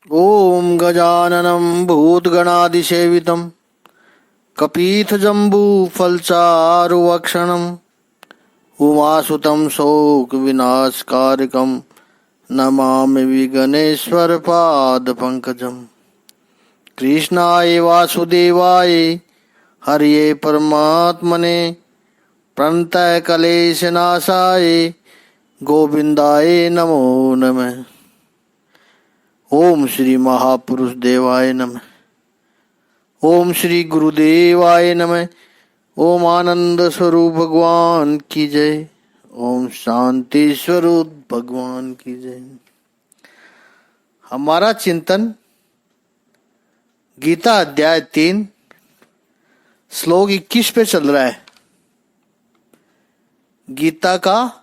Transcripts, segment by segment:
ओम गजाननं भूतगणादिसेवितं कपीतजम्बूफलचारुभक्षणं उमासुतं शोकविनाशकारकं नमामि विघ्नेश्वरपादपङ्कजम्। कृष्णाय वासुदेवाय हरये परमात्मने प्रणतक्लेशनाशाय गोविन्दाय नमो नमः। ओम श्री महापुरुष देवाय नमः। ओम श्री गुरुदेवाय नमः। ओम आनंद स्वरूप भगवान की जय। ओम शांति स्वरूप भगवान की जय। हमारा चिंतन गीता अध्याय 3 श्लोक 21 पे चल रहा है। गीता का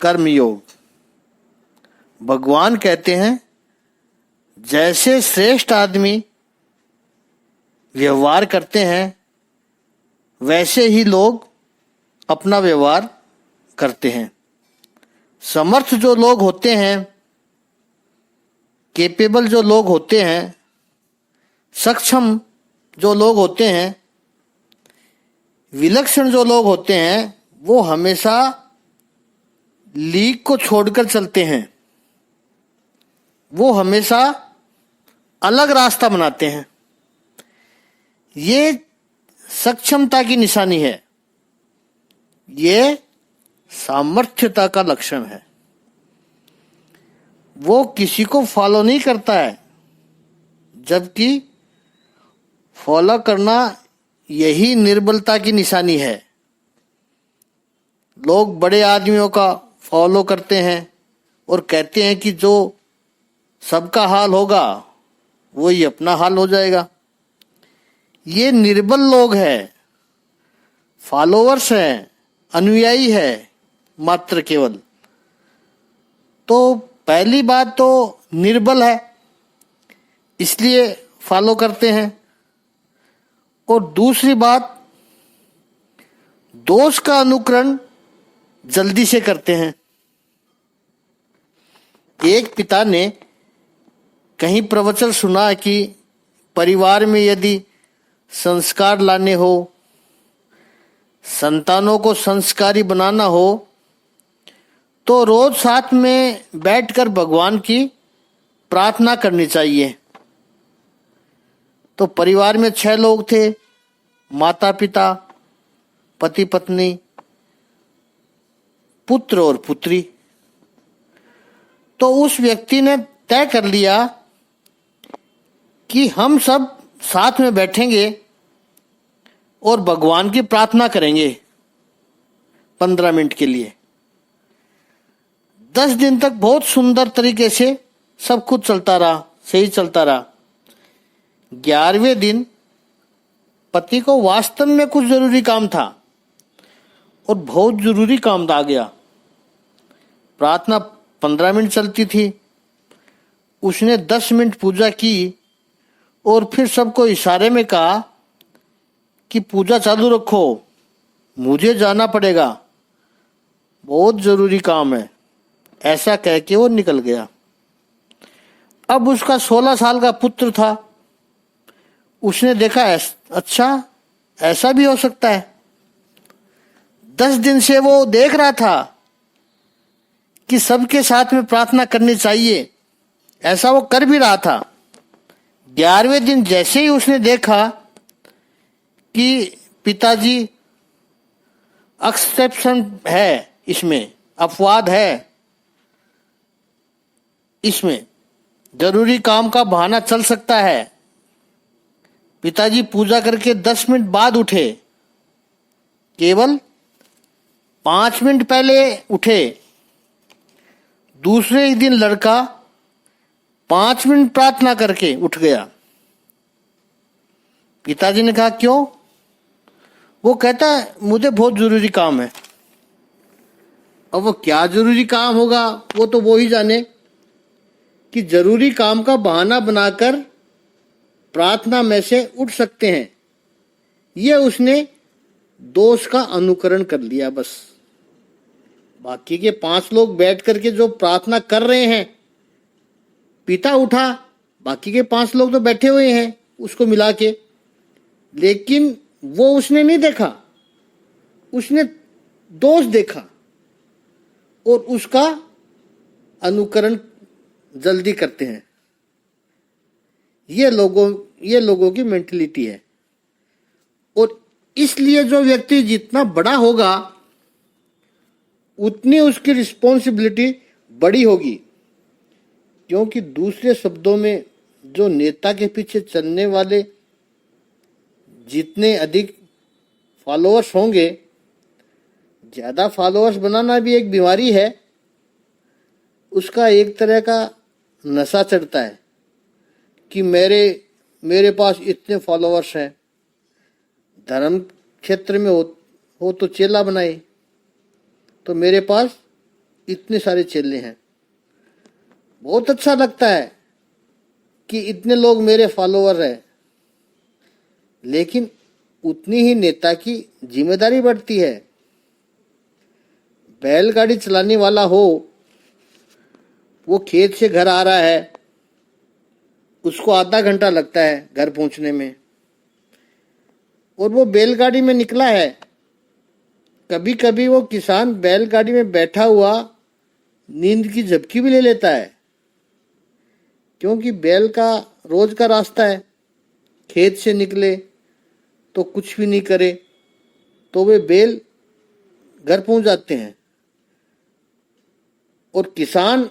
कर्मयोग। भगवान कहते हैं जैसे श्रेष्ठ आदमी व्यवहार करते हैं वैसे ही लोग अपना व्यवहार करते हैं। समर्थ जो लोग होते हैं, कैपेबल जो लोग होते हैं, सक्षम जो लोग होते हैं, विलक्षण जो लोग होते हैं, वो हमेशा लीक को छोड़कर चलते हैं। वो हमेशा अलग रास्ता बनाते हैं। ये सक्षमता की निशानी है। ये सामर्थ्यता का लक्षण है। वो किसी को फॉलो नहीं करता है, जबकि फॉलो करना यही निर्बलता की निशानी है। लोग बड़े आदमियों का फॉलो करते हैं और कहते हैं कि जो सबका हाल होगा वही अपना हाल हो जाएगा। ये निर्बल लोग हैं, फॉलोअर्स हैं, अनुयायी है मात्र केवल। तो पहली बात तो निर्बल है, इसलिए फॉलो करते हैं। और दूसरी बात, दोष का अनुकरण जल्दी से करते हैं। एक पिता ने कहीं प्रवचन सुना कि परिवार में यदि संस्कार लाने हो, संतानों को संस्कारी बनाना हो, तो रोज साथ में बैठकर भगवान की प्रार्थना करनी चाहिए। तो परिवार में 6 लोग थे, माता पिता, पति पत्नी, पुत्र और पुत्री। तो उस व्यक्ति ने तय कर लिया कि हम सब साथ में बैठेंगे और भगवान की प्रार्थना करेंगे 15 मिनट के लिए। 10 दिन तक बहुत सुंदर तरीके से सब कुछ चलता रहा, सही चलता रहा। 11वें दिन पति को वास्तव में कुछ जरूरी काम था और बहुत जरूरी काम आ गया। प्रार्थना 15 मिनट चलती थी, उसने 10 मिनट पूजा की और फिर सबको इशारे में कहा कि पूजा चालू रखो, मुझे जाना पड़ेगा, बहुत जरूरी काम है। ऐसा कह के वो निकल गया। अब उसका 16 साल का पुत्र था। उसने देखा अच्छा ऐसा भी हो सकता है। 10 दिन से वो देख रहा था कि सबके साथ में प्रार्थना करनी चाहिए, ऐसा वो कर भी रहा था। 11वें दिन जैसे ही उसने देखा कि पिताजी एक्सेप्शन है, इसमें अपवाद है, इसमें जरूरी काम का बहाना चल सकता है। पिताजी पूजा करके 10 मिनट बाद उठे, केवल 5 मिनट पहले उठे। दूसरे ही दिन लड़का 5 मिनट प्रार्थना करके उठ गया। पिताजी ने कहा क्यों? वो कहता है मुझे बहुत जरूरी काम है। अब वो क्या जरूरी काम होगा वो तो वो ही जाने, कि जरूरी काम का बहाना बनाकर प्रार्थना में से उठ सकते हैं। ये उसने दोष का अनुकरण कर लिया बस। बाकी के 5 लोग बैठ करके जो प्रार्थना कर रहे हैं पिता उठा, बाकी के 5 लोग तो बैठे हुए हैं उसको मिला के, लेकिन वो उसने नहीं देखा, उसने दोष देखा और उसका अनुकरण जल्दी करते हैं। ये लोगों की मेंटलिटी है। और इसलिए जो व्यक्ति जितना बड़ा होगा उतनी उसकी रिस्पॉन्सिबिलिटी बड़ी होगी, क्योंकि दूसरे शब्दों में जो नेता के पीछे चलने वाले जितने अधिक फॉलोअर्स होंगे, ज़्यादा फॉलोअर्स बनाना भी एक बीमारी है, उसका एक तरह का नशा चढ़ता है कि मेरे पास इतने फॉलोअर्स हैं। धर्म क्षेत्र में हो तो चेला बनाए, तो मेरे पास इतने सारे चेले हैं, बहुत अच्छा लगता है कि इतने लोग मेरे फॉलोअर हैं, लेकिन उतनी ही नेता की जिम्मेदारी बढ़ती है। बैलगाड़ी चलाने वाला हो, वो खेत से घर आ रहा है, उसको आधा घंटा लगता है घर पहुंचने में, और वो बैलगाड़ी में निकला है। कभी कभी वो किसान बैलगाड़ी में बैठा हुआ नींद की झपकी भी ले लेता है, क्योंकि बैल का रोज का रास्ता है। खेत से निकले तो कुछ भी नहीं करे तो वे बैल घर पहुंच जाते हैं, और किसान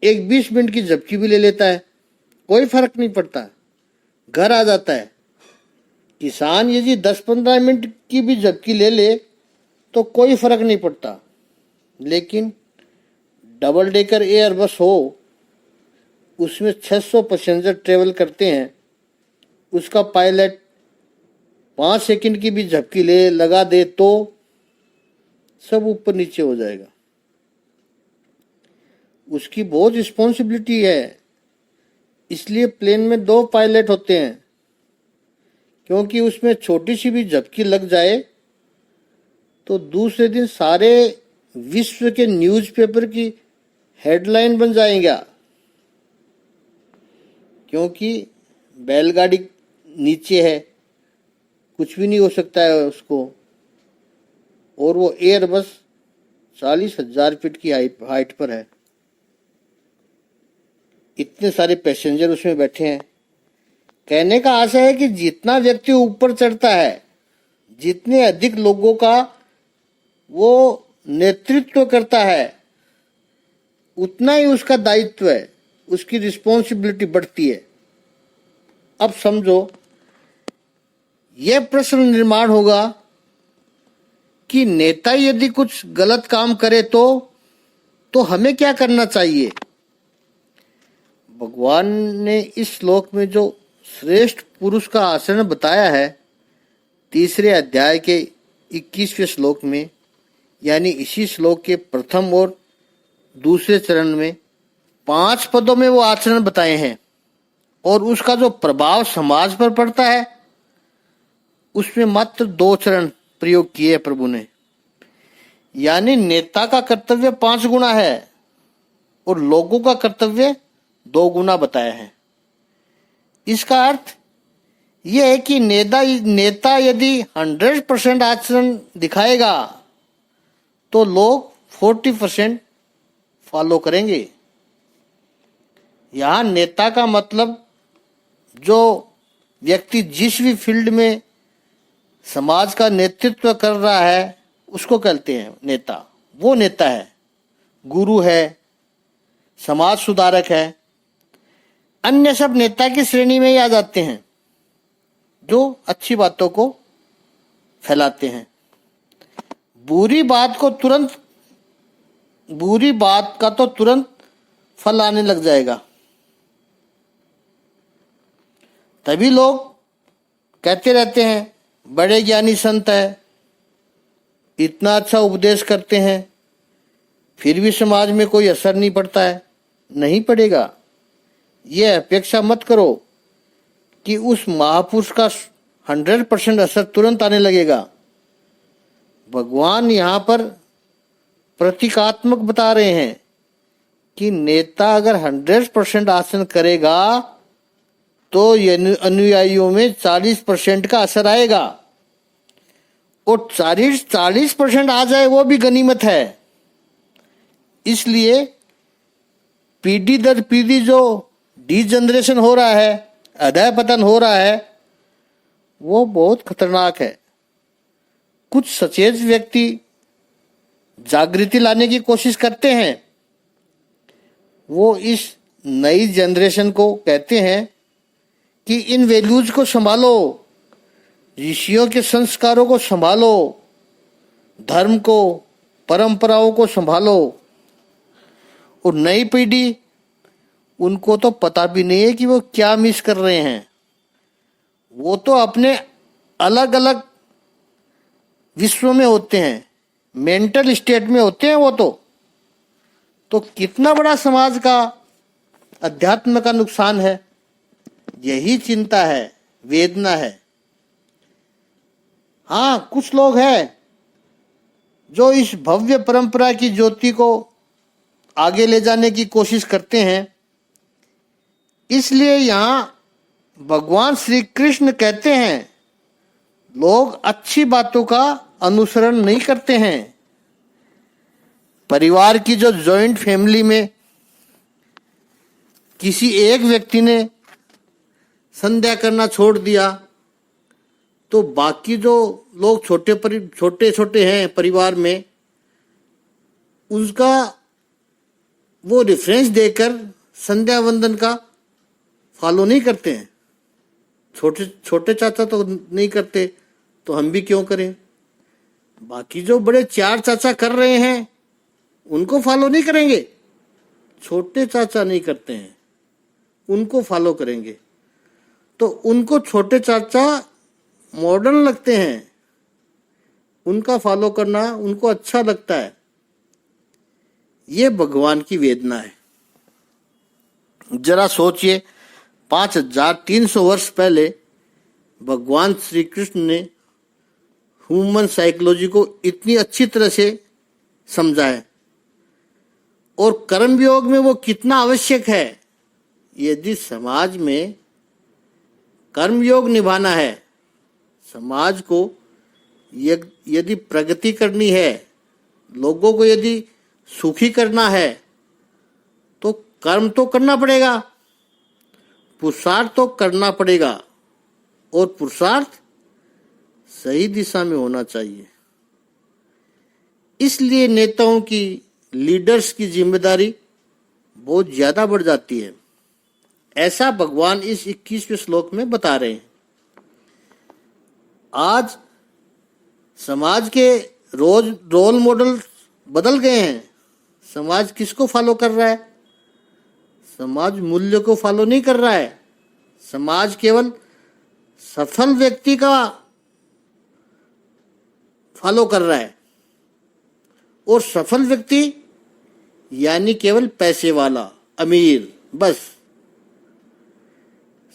एक 20 मिनट की झपकी भी ले लेता है, कोई फर्क नहीं पड़ता, घर आ जाता है। किसान यदि 10-15 मिनट की भी झपकी ले ले तो कोई फर्क नहीं पड़ता, लेकिन डबल डेकर एयर बस हो, उसमें 600 पैसेंजर ट्रेवल करते हैं, उसका पायलट 5 सेकंड की भी झपकी लगा दे तो सब ऊपर नीचे हो जाएगा। उसकी बहुत रिस्पॉन्सिबिलिटी है। इसलिए प्लेन में 2 पायलट होते हैं, क्योंकि उसमें छोटी सी भी झपकी लग जाए तो दूसरे दिन सारे विश्व के न्यूज़पेपर की हेडलाइन बन जाएगा, क्योंकि बैलगाड़ी नीचे है, कुछ भी नहीं हो सकता है उसको, और वो एयर बस 40,000 फीट की हाइट पर है। इतने सारे पैसेंजर उसमें बैठे हैं। कहने का आशय है कि जितना व्यक्ति ऊपर चढ़ता है, जितने अधिक लोगों का वो नेतृत्व करता है, उतना ही उसका दायित्व है, उसकी रिस्पॉन्सिबिलिटी बढ़ती है। अब समझो, यह प्रश्न निर्माण होगा कि नेता यदि कुछ गलत काम करे तो हमें क्या करना चाहिए। भगवान ने इस श्लोक में जो श्रेष्ठ पुरुष का आचरण बताया है, 3 अध्याय के 21वें श्लोक में, यानी इसी श्लोक के प्रथम और दूसरे चरण में 5 पदों में वो आचरण बताए हैं, और उसका जो प्रभाव समाज पर पड़ता है उसमें मात्र 2 चरण प्रयोग किए प्रभु ने। यानी नेता का कर्तव्य 5 गुना है और लोगों का कर्तव्य 2 गुना बताया है। इसका अर्थ यह है कि नेता यदि 100% आचरण दिखाएगा तो लोग 40% फॉलो करेंगे। यहाँ नेता का मतलब जो व्यक्ति जिस भी फील्ड में समाज का नेतृत्व कर रहा है उसको कहते हैं नेता। वो नेता है, गुरु है, समाज सुधारक है। अन्य सब नेता की श्रेणी में ही आ जाते हैं, जो अच्छी बातों को फैलाते हैं। बुरी बात का तो तुरंत फल आने लग जाएगा। तभी लोग कहते रहते हैं बड़े ज्ञानी संत है, इतना अच्छा उपदेश करते हैं, फिर भी समाज में कोई असर नहीं पड़ता है। नहीं पड़ेगा। यह अपेक्षा मत करो कि उस महापुरुष का 100% असर तुरंत आने लगेगा। भगवान यहाँ पर प्रतीकात्मक बता रहे हैं कि नेता अगर 100% आसन करेगा तो अनुयायियों में 40% का असर आएगा, और 40% आ जाए वो भी गनीमत है। इसलिए पीढ़ी दर पीढ़ी जो डिजनरेशन हो रहा है, अधः पतन हो रहा है, वो बहुत खतरनाक है। कुछ सचेत व्यक्ति जागृति लाने की कोशिश करते हैं। वो इस नई जनरेशन को कहते हैं कि इन वैल्यूज को संभालो, ऋषियों के संस्कारों को संभालो, धर्म को, परंपराओं को संभालो। और नई पीढ़ी, उनको तो पता भी नहीं है कि वो क्या मिस कर रहे हैं। वो तो अपने अलग अलग विश्व में होते हैं, मेंटल स्टेट में होते हैं वो तो कितना बड़ा समाज का, अध्यात्म का नुकसान है। यही चिंता है, वेदना है। हाँ, कुछ लोग हैं जो इस भव्य परंपरा की ज्योति को आगे ले जाने की कोशिश करते हैं। इसलिए यहाँ भगवान श्री कृष्ण कहते हैं, लोग अच्छी बातों का अनुसरण नहीं करते हैं। परिवार की जो जॉइंट फैमिली में किसी एक व्यक्ति ने संध्या करना छोड़ दिया तो बाकी जो लोग छोटे छोटे हैं परिवार में, उसका वो रेफरेंस देकर संध्या वंदन का फॉलो नहीं करते हैं। छोटे चाचा तो नहीं करते, तो हम भी क्यों करें। बाकी जो बड़े 4 चाचा कर रहे हैं उनको फॉलो नहीं करेंगे, छोटे चाचा नहीं करते हैं उनको फॉलो करेंगे। तो उनको छोटे चाचा मॉडर्न लगते हैं, उनका फॉलो करना उनको अच्छा लगता है। ये भगवान की वेदना है। जरा सोचिए, 5300 वर्ष पहले भगवान श्री कृष्ण ने ह्यूमन साइकोलॉजी को इतनी अच्छी तरह से समझा है, और कर्मयोग में वो कितना आवश्यक है। यदि समाज में कर्मयोग निभाना है, समाज को यदि प्रगति करनी है, लोगों को यदि सुखी करना है, तो कर्म तो करना पड़ेगा, पुरुषार्थ तो करना पड़ेगा, और पुरुषार्थ सही दिशा में होना चाहिए। इसलिए नेताओं की, लीडर्स की जिम्मेदारी बहुत ज्यादा बढ़ जाती है। ऐसा भगवान इस 21वें श्लोक में बता रहे हैं। आज समाज के रोल मॉडल बदल गए हैं। समाज किसको फॉलो कर रहा है? समाज मूल्य को फॉलो नहीं कर रहा है। समाज केवल सफल व्यक्ति का फॉलो कर रहा है, और सफल व्यक्ति यानी केवल पैसे वाला, अमीर, बस।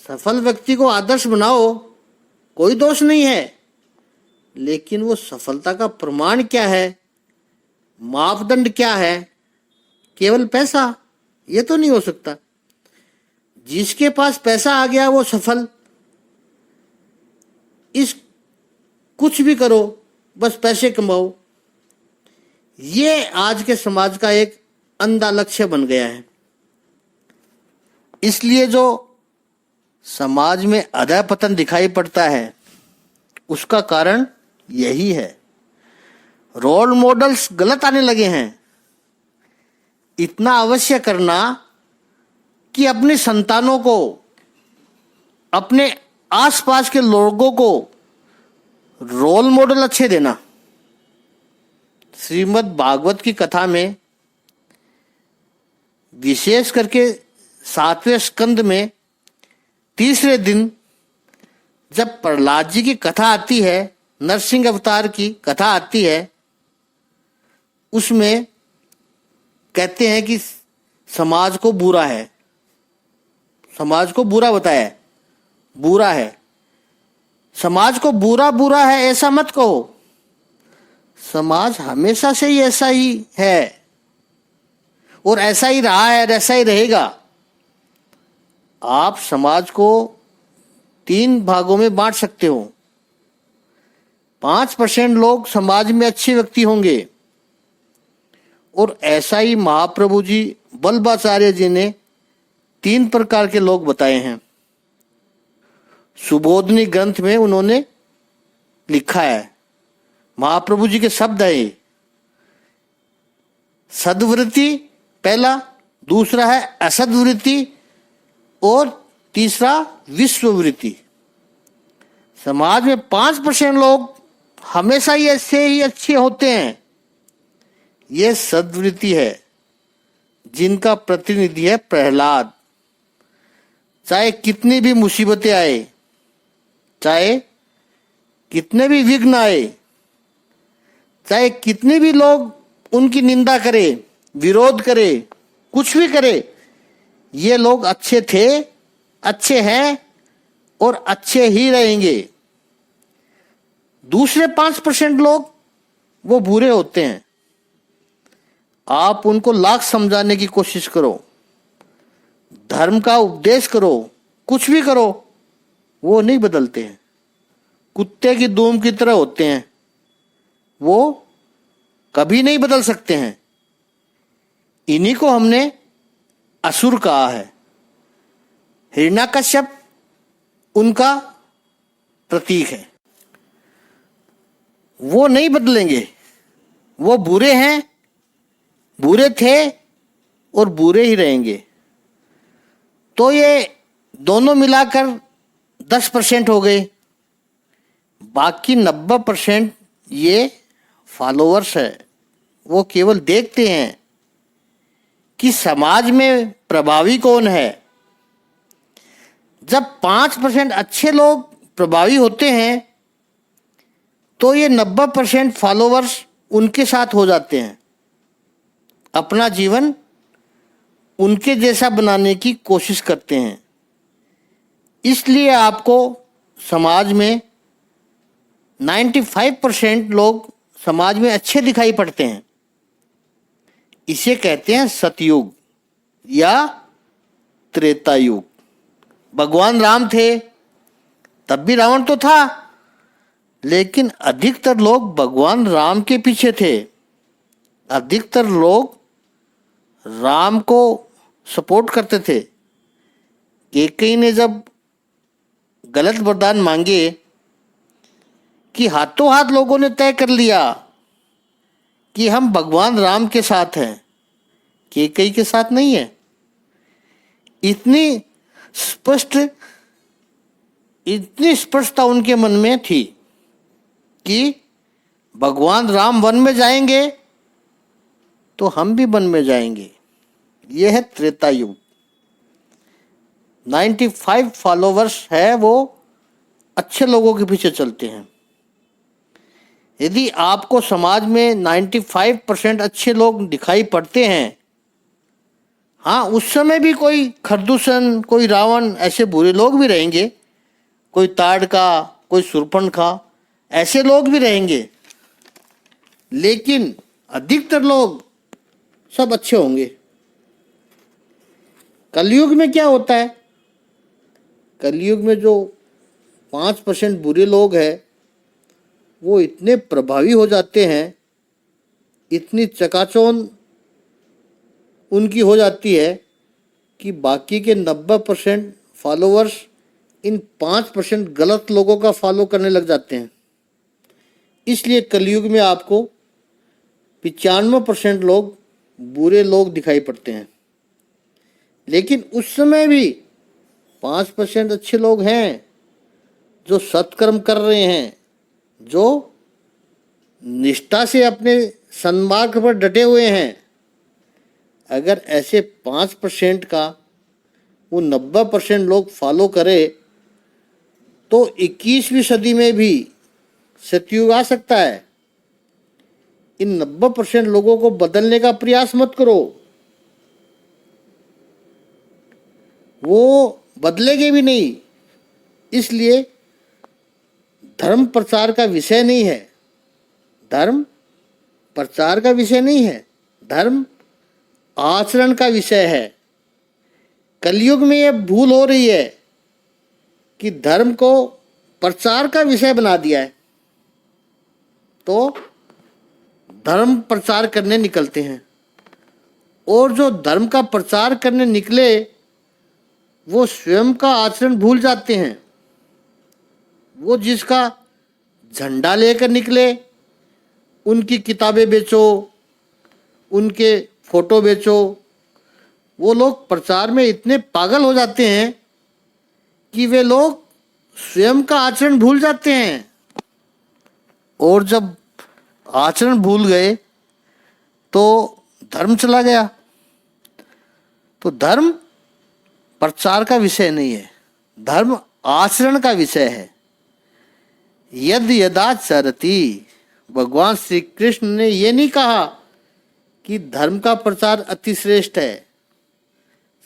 सफल व्यक्ति को आदर्श बनाओ, कोई दोष नहीं है, लेकिन वो सफलता का प्रमाण क्या है, मापदंड क्या है? केवल पैसा? ये तो नहीं हो सकता। जिसके पास पैसा आ गया वो सफल। इस कुछ भी करो, बस पैसे कमाओ, ये आज के समाज का एक अंधा लक्ष्य बन गया है। इसलिए जो समाज में अधः पतन दिखाई पड़ता है, उसका कारण यही है। रोल मॉडल्स गलत आने लगे हैं। इतना अवश्य करना कि अपने संतानों को, अपने आसपास के लोगों को रोल मॉडल अच्छे देना। श्रीमद् भागवत की कथा में, विशेष करके 7वें स्कंद में 3रे दिन जब प्रहलाद जी की कथा आती है, नरसिंह अवतार की कथा आती है, उसमें कहते हैं कि समाज को बुरा है, समाज को बुरा बताया है, बुरा है। समाज को बुरा बुरा है ऐसा मत कहो, समाज हमेशा से ही ऐसा ही है, और ऐसा ही रहा है और ऐसा ही रहेगा। आप समाज को 3 भागों में बांट सकते हो। 5% लोग समाज में अच्छे व्यक्ति होंगे, और ऐसा ही महाप्रभु जी वल्लभाचार्य जी ने 3 प्रकार के लोग बताए हैं। सुबोधनी ग्रंथ में उन्होंने लिखा है, महाप्रभु जी के शब्द है ये। सद्वृत्ति पहला, दूसरा है असद्वृत्ति, और तीसरा विश्ववृत्ति। समाज में 5% लोग हमेशा ही ऐसे ही अच्छे होते हैं। ये सद्वृत्ति है, जिनका प्रतिनिधि है प्रहलाद। चाहे कितनी भी मुसीबतें आए, चाहे कितने भी विघ्न आए, चाहे कितने भी लोग उनकी निंदा करे, विरोध करे, कुछ भी करे, ये लोग अच्छे थे, अच्छे हैं और अच्छे ही रहेंगे। दूसरे 5% लोग वो बुरे होते हैं। आप उनको लाख समझाने की कोशिश करो, धर्म का उपदेश करो, कुछ भी करो, वो नहीं बदलते हैं। कुत्ते की दूम की तरह होते हैं, वो कभी नहीं बदल सकते हैं। इन्हीं को हमने असुर कहा है। हिरण्यकश्यप उनका प्रतीक है। वो नहीं बदलेंगे, वो बुरे हैं, बुरे थे और बुरे ही रहेंगे। तो ये दोनों मिलाकर 10% हो गए। बाकी 90% ये फॉलोअर्स है। वो केवल देखते हैं कि समाज में प्रभावी कौन है। जब 5% अच्छे लोग प्रभावी होते हैं तो ये 90% फॉलोअर्स उनके साथ हो जाते हैं, अपना जीवन उनके जैसा बनाने की कोशिश करते हैं। इसलिए आपको समाज में 95% लोग समाज में अच्छे दिखाई पड़ते हैं। इसे कहते हैं सतयुग या त्रेता युग। भगवान राम थे, तब भी रावण तो था, लेकिन अधिकतर लोग भगवान राम के पीछे थे। अधिकतर लोग राम को सपोर्ट करते थे। कैकेयी ने जब गलत वरदान मांगे कि हाथों हाथ लोगों ने तय कर लिया कि हम भगवान राम के साथ हैं, कैकेयी के साथ नहीं है। इतनी स्पष्टता उनके मन में थी कि भगवान राम वन में जाएंगे तो हम भी वन में जाएंगे। यह है त्रेता युग। 95 फॉलोवर्स है, वो अच्छे लोगों के पीछे चलते हैं। यदि आपको समाज में 95% अच्छे लोग दिखाई पड़ते हैं, हाँ उस समय भी कोई खरदूषण, कोई रावण, ऐसे बुरे लोग भी रहेंगे, कोई ताड़का, कोई शूर्पणखा, ऐसे लोग भी रहेंगे, लेकिन अधिकतर लोग सब अच्छे होंगे। कलयुग में क्या होता है? कलयुग में जो 5% बुरे लोग हैं वो इतने प्रभावी हो जाते हैं, इतनी चकाचौंध उनकी हो जाती है कि बाकी के 90% फॉलोअर्स इन 5% गलत लोगों का फॉलो करने लग जाते हैं। इसलिए कलयुग में आपको 95% लोग बुरे लोग दिखाई पड़ते हैं, लेकिन उस समय भी 5% अच्छे लोग हैं जो सत्कर्म कर रहे हैं, जो निष्ठा से अपने सन्मार्ग पर डटे हुए हैं। अगर ऐसे 5% का वो 90% लोग फॉलो करे तो 21वीं सदी में भी सतयुग आ सकता है। इन 90% लोगों को बदलने का प्रयास मत करो, वो बदलेंगे भी नहीं। इसलिए धर्म प्रचार का विषय नहीं है, धर्म प्रचार का विषय नहीं है। धर्म आचरण का विषय है। कलयुग में यह भूल हो रही है कि धर्म को प्रचार का विषय बना दिया है, तो धर्म प्रचार करने निकलते हैं, और जो धर्म का प्रचार करने निकले वो स्वयं का आचरण भूल जाते हैं। वो जिसका झंडा लेकर निकले, उनकी किताबें बेचो, उनके फोटो बेचो। वो लोग प्रचार में इतने पागल हो जाते हैं कि वे लोग स्वयं का आचरण भूल जाते हैं, और जब आचरण भूल गए तो धर्म चला गया। तो धर्म प्रचार का विषय नहीं है, धर्म आचरण का विषय है। यद यदाचरति, भगवान श्री कृष्ण ने ये नहीं कहा कि धर्म का प्रचार अति श्रेष्ठ है।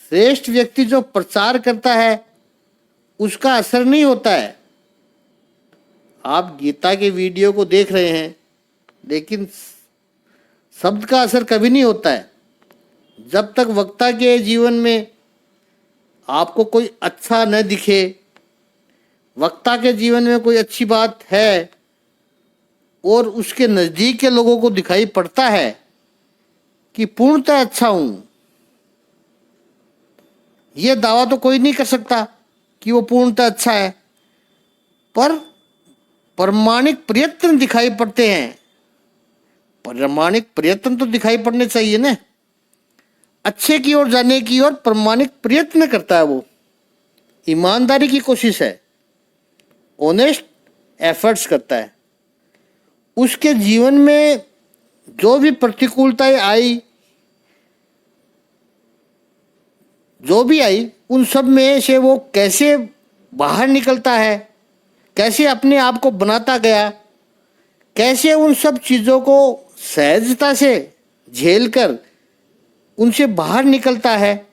श्रेष्ठ व्यक्ति जो प्रचार करता है उसका असर नहीं होता है। आप गीता के वीडियो को देख रहे हैं, लेकिन शब्द का असर कभी नहीं होता है। जब तक वक्ता के जीवन में आपको कोई अच्छा न दिखे, वक्ता के जीवन में कोई अच्छी बात है और उसके नज़दीक के लोगों को दिखाई पड़ता है कि पूर्णतः अच्छा हूँ, ये दावा तो कोई नहीं कर सकता कि वो पूर्णतः अच्छा है, पर प्रामाणिक प्रयत्न दिखाई पड़ते हैं। प्रामाणिक प्रयत्न तो दिखाई पड़ने चाहिए ना। अच्छे की ओर जाने की ओर प्रामाणिक प्रयत्न करता है, वो ईमानदारी की कोशिश है, ऑनेस्ट एफर्ट्स करता है। उसके जीवन में जो भी प्रतिकूलताएं आई, जो भी आई, उन सब में से वो कैसे बाहर निकलता है, कैसे अपने आप को बनाता गया, कैसे उन सब चीज़ों को सहजता से झेलकर उनसे बाहर निकलता है,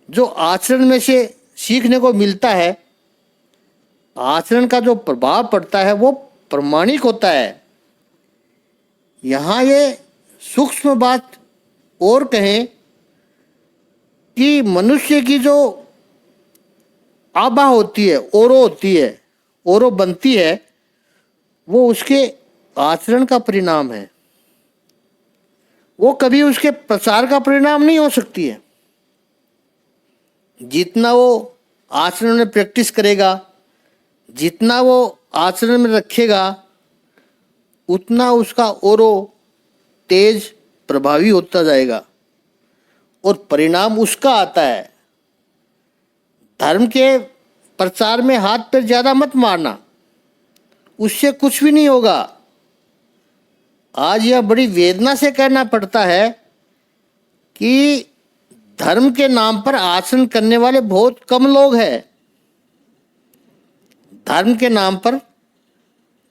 जो आचरण में से सीखने को मिलता है। आचरण का जो प्रभाव पड़ता है वो प्रामाणिक होता है। यहाँ ये सूक्ष्म बात और कहें कि मनुष्य की जो आभा होती है, ओरो होती है, ओरो बनती है, वो उसके आचरण का परिणाम है। वो कभी उसके प्रचार का परिणाम नहीं हो सकती है। जितना वो आचरण में प्रैक्टिस करेगा, जितना वो आचरण में रखेगा, उतना उसका ओरो तेज प्रभावी होता जाएगा और परिणाम उसका आता है। धर्म के प्रचार में हाथ पैर ज़्यादा मत मारना, उससे कुछ भी नहीं होगा। आज यह बड़ी वेदना से कहना पड़ता है कि धर्म के नाम पर आचरण करने वाले बहुत कम लोग हैं। धर्म के नाम पर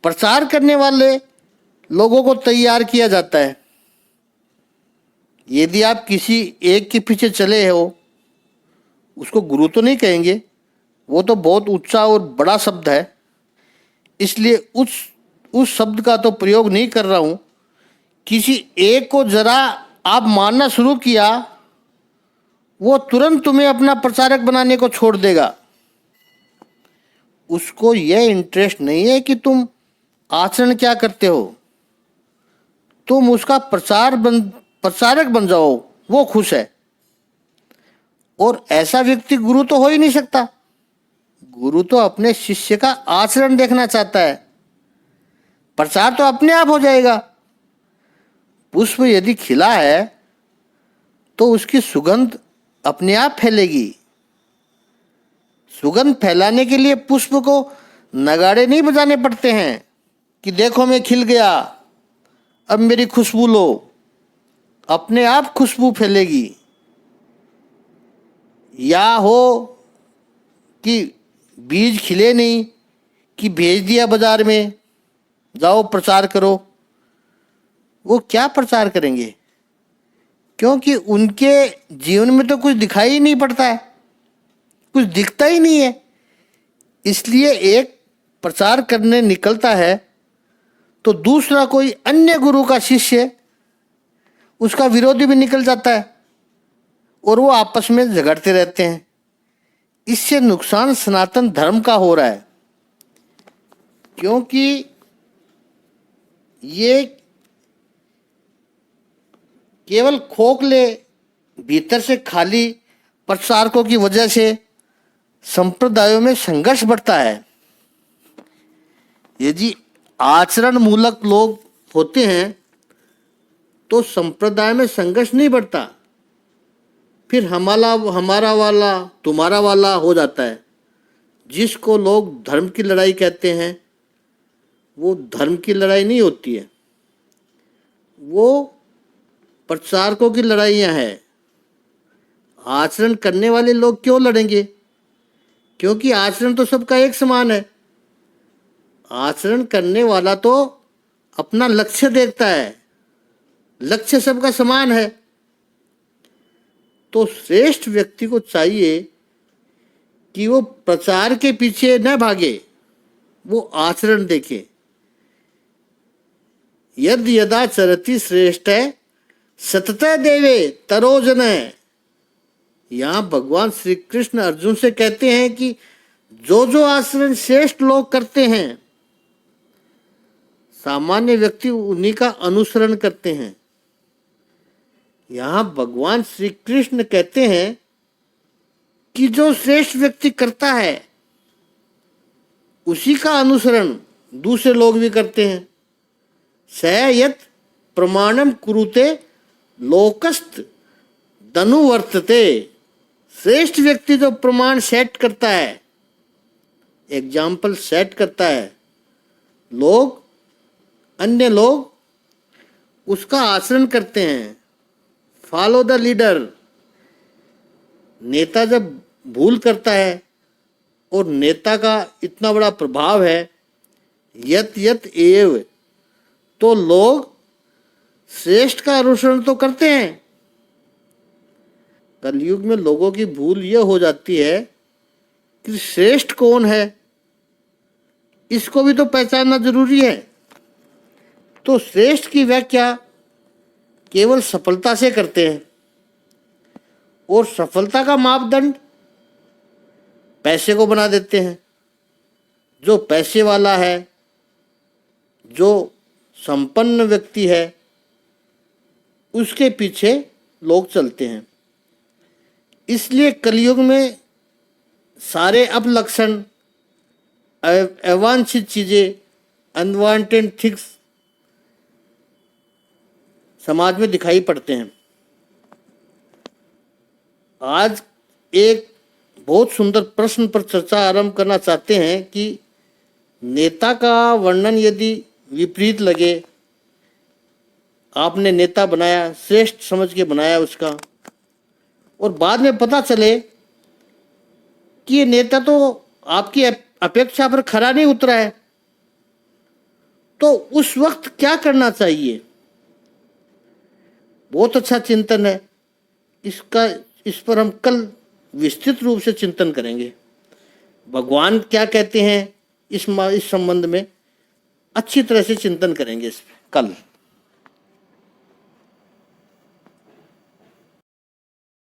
प्रचार करने वाले लोगों को तैयार किया जाता है। यदि आप किसी एक के पीछे चले हो, उसको गुरु तो नहीं कहेंगे, वो तो बहुत ऊंचा और बड़ा शब्द है, इसलिए उस शब्द का तो प्रयोग नहीं कर रहा हूँ। किसी एक को जरा आप मानना शुरू किया, वो तुरंत तुम्हें अपना प्रचारक बनाने को छोड़ देगा। उसको यह इंटरेस्ट नहीं है कि तुम आचरण क्या करते हो, तुम उसका प्रचारक बन जाओ, वो खुश है। और ऐसा व्यक्ति गुरु तो हो ही नहीं सकता। गुरु तो अपने शिष्य का आचरण देखना चाहता है, प्रचार तो अपने आप हो जाएगा। पुष्प यदि खिला है तो उसकी सुगंध अपने आप फैलेगी। सुगंध फैलाने के लिए पुष्प को नगाड़े नहीं बजाने पड़ते हैं कि देखो मैं खिल गया, अब मेरी खुशबू लो। अपने आप खुशबू फैलेगी। या हो कि बीज खिले नहीं कि भेज दिया बाजार में, जाओ प्रचार करो, वो क्या प्रचार करेंगे? क्योंकि उनके जीवन में तो कुछ दिखाई ही नहीं पड़ता है, कुछ दिखता ही नहीं है। इसलिए एक प्रचार करने निकलता है तो दूसरा कोई अन्य गुरु का शिष्य उसका विरोधी भी निकल जाता है और वो आपस में झगड़ते रहते हैं। इससे नुकसान सनातन धर्म का हो रहा है, क्योंकि ये केवल खोखले भीतर से खाली प्रचारकों की वजह से संप्रदायों में संघर्ष बढ़ता है। यदि आचरण मूलक लोग होते हैं तो संप्रदाय में संघर्ष नहीं बढ़ता, फिर हमारा वाला तुम्हारा वाला हो जाता है। जिसको लोग धर्म की लड़ाई कहते हैं वो धर्म की लड़ाई नहीं होती है, वो प्रचारकों की लड़ाइयाँ हैं। आचरण करने वाले लोग क्यों लड़ेंगे? क्योंकि आचरण तो सबका एक समान है। आचरण करने वाला तो अपना लक्ष्य देखता है, लक्ष्य सबका समान है। तो श्रेष्ठ व्यक्ति को चाहिए कि वो प्रचार के पीछे न भागे, वो आचरण देखे। यद यदा चरति श्रेष्ठ सतत देवे तरोजन। यहाँ भगवान श्री कृष्ण अर्जुन से कहते हैं कि जो जो आचरण श्रेष्ठ लोग करते हैं, सामान्य व्यक्ति उन्हीं का अनुसरण करते हैं। यहाँ भगवान श्री कृष्ण कहते हैं कि जो श्रेष्ठ व्यक्ति करता है उसी का अनुसरण दूसरे लोग भी करते हैं। स यत् प्रमाणम कुरुते लोकस्त दनुवर्तते। श्रेष्ठ व्यक्ति जो प्रमाण सेट करता है, एग्जाम्पल सेट करता है, अन्य लोग उसका आचरण करते हैं। Follow the leader. नेता जब भूल करता है और नेता का इतना बड़ा प्रभाव है, यत यत एव, तो लोग श्रेष्ठ का अनुसरण तो करते हैं। कलयुग में लोगों की भूल यह हो जाती है कि श्रेष्ठ कौन है, इसको भी तो पहचानना जरूरी है। तो श्रेष्ठ की व्याख्या केवल सफलता से करते हैं, और सफलता का मापदंड पैसे को बना देते हैं। जो पैसे वाला है, जो संपन्न व्यक्ति है, उसके पीछे लोग चलते हैं। इसलिए कलयुग में सारे अपलक्षण, अवांछित चीजें, अनवांटेड थिंग्स समाज में दिखाई पड़ते हैं। आज एक बहुत सुंदर प्रश्न पर चर्चा आरंभ करना चाहते हैं कि नेता का वर्णन यदि विपरीत लगे, आपने नेता बनाया, श्रेष्ठ समझ के बनाया उसका, और बाद में पता चले कि ये नेता तो आपकी अपेक्षा पर खरा नहीं उतरा है, तो उस वक्त क्या करना चाहिए? बहुत अच्छा चिंतन है इसका। इस पर हम कल विस्तृत रूप से चिंतन करेंगे। भगवान क्या कहते हैं इस संबंध में अच्छी तरह से चिंतन करेंगे इस पर कल।